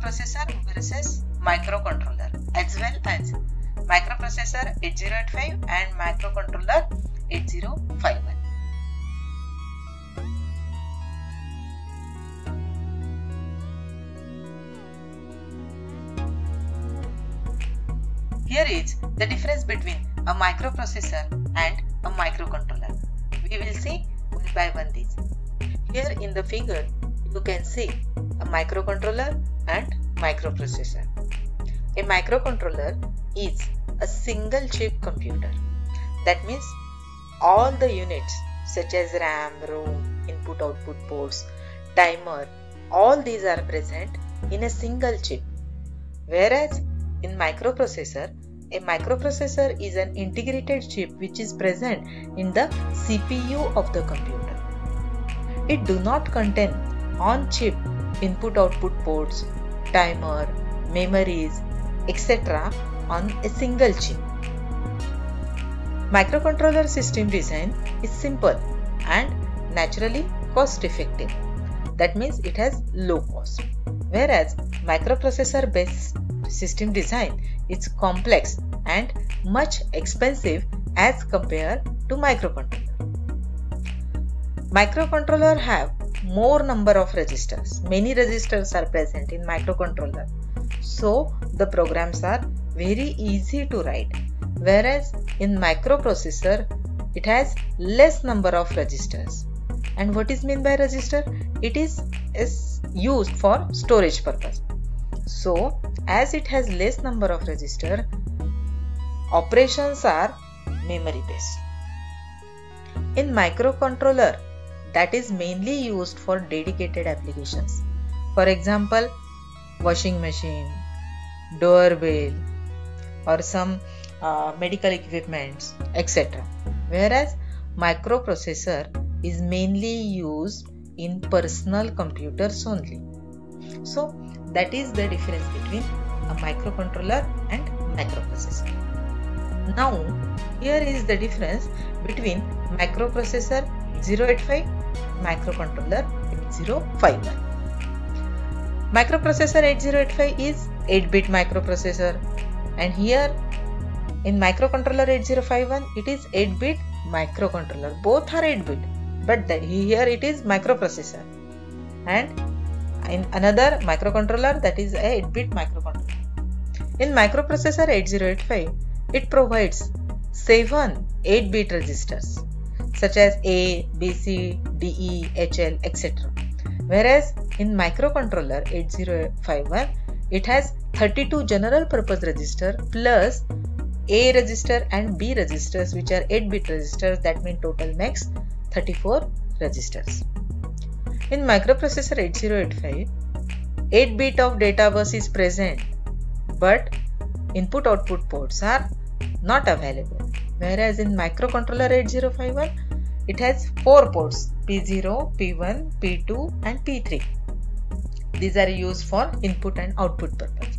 microprocessor versus microcontroller, as well as microprocessor 8085 and microcontroller 8051. Here is the difference between a microprocessor and a microcontroller. We will see one by one these. Here in the figure you can see a microcontroller and microprocessor. A microcontroller is a single chip computer. That means all the units such as RAM, ROM, input-output ports, timer, all these are present in a single chip. Whereas in microprocessor, a microprocessor is an integrated chip which is present in the CPU of the computer. It do not contain on-chip input-output ports, timer, memories, etc. on a single chip. Microcontroller system design is simple and naturally cost-effective. That means it has low cost. Whereas microprocessor based system design is complex and much expensive as compared to microcontroller. Microcontroller have more number of registers. Many registers are present in microcontroller. So the programs are very easy to write. Whereas in microprocessor it has less number of registers. And what is meant by register? It is used for storage purpose. So as it has less number of register, operations are memory based. In microcontroller, that is mainly used for dedicated applications. For example, washing machine, doorbell, or some medical equipments, etc. Whereas microprocessor is mainly used in personal computers only. So that is the difference between a microcontroller and microprocessor. Now here is the difference between microprocessor 8085, microcontroller 8051. Microprocessor 8085 is 8-bit microprocessor, and here in microcontroller 8051 it is 8-bit microcontroller. Both are 8-bit, but here it is microprocessor, and in another microcontroller that is a 8-bit microcontroller. In microprocessor 8085 it provides 7 8-bit registers such as A, B, C, D, E, H, L, etc. Whereas in microcontroller 8051 it has 32 general purpose register plus A register and B registers, which are 8-bit registers. That means total makes 34 registers. In microprocessor 8085, 8-bit of data bus is present, but input-output ports are not available. Whereas in microcontroller 8051, it has 4 ports: P0, P1, P2 and P3. These are used for input and output purpose.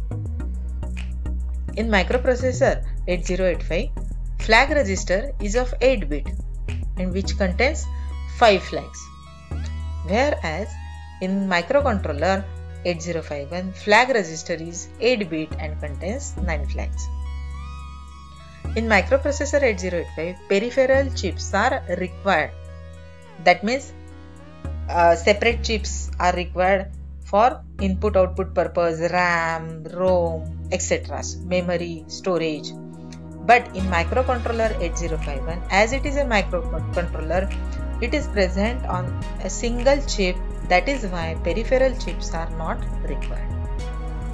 In microprocessor 8085, flag register is of 8-bit and which contains 5 flags. Whereas in microcontroller 8051, flag register is 8-bit and contains 9 flags. In microprocessor 8085, peripheral chips are required. That means separate chips are required for input-output purpose, RAM, ROM, etc. memory, storage. But in microcontroller 8051, as it is a microcontroller, it is present on a single chip. That is why peripheral chips are not required.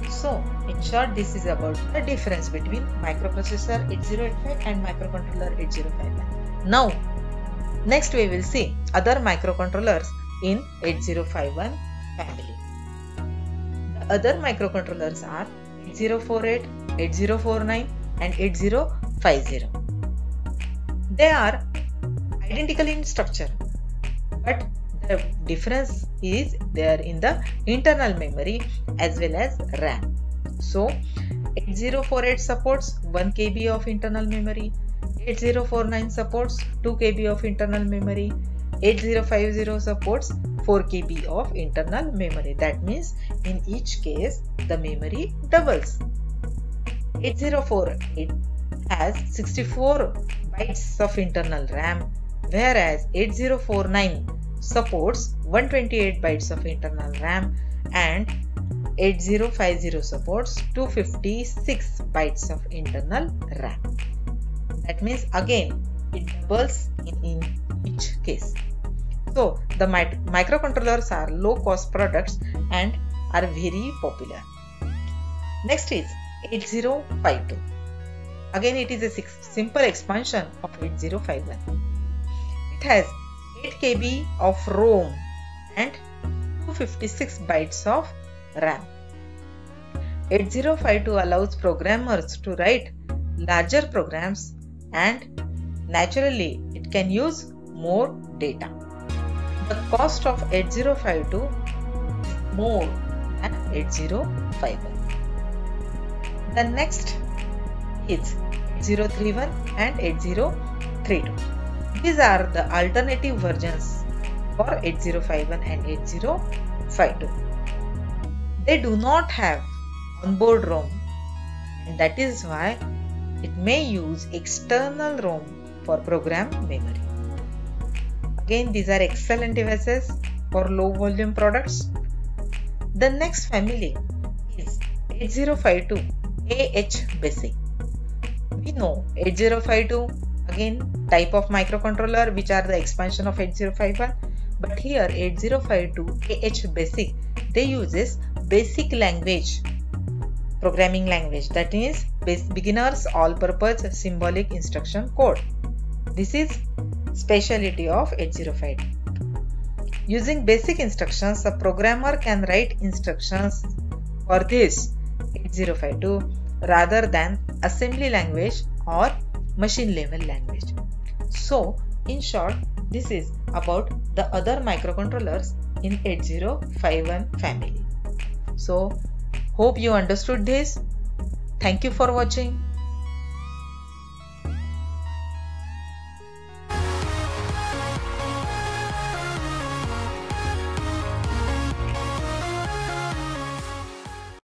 So, in short, this is about the difference between microprocessor 8085 and microcontroller 8051. Now, next we will see other microcontrollers in 8051 family. The other microcontrollers are 8048, 8049 and 8050. They are identical in structure, but the difference is there in the internal memory as well as RAM. So 8048 supports 1 KB of internal memory, 8049 supports 2 KB of internal memory, 8050 supports 4 KB of internal memory. That means in each case the memory doubles. 8048 has 64 bytes of internal RAM, whereas 8049 supports 128 bytes of internal RAM and 8050 supports 256 bytes of internal RAM. That means again it doubles in each case. So the microcontrollers are low cost products and are very popular. Next is 8052. Again it is a simple expansion of 8051. It has 8 KB of ROM and 256 bytes of RAM. 8052 allows programmers to write larger programs and naturally it can use more data. The cost of 8052 is more than 8051. The next is 8031 and 8032. These are the alternative versions for 8051 and 8052. They do not have onboard ROM, and that is why it may use external ROM for program memory. Again, these are excellent devices for low volume products. The next family is 8052 AH Basic. We know 8052 again type of microcontroller which are the expansion of 8051, but here 8052 AH Basic, they uses basic language, programming language, that is beginners all purpose symbolic instruction code. This is speciality of 8052. Using basic instructions, a programmer can write instructions for this 8052 rather than assembly language or machine level language. So in short, this is about the other microcontrollers in 8051 family. So hope you understood this. Thank you for watching.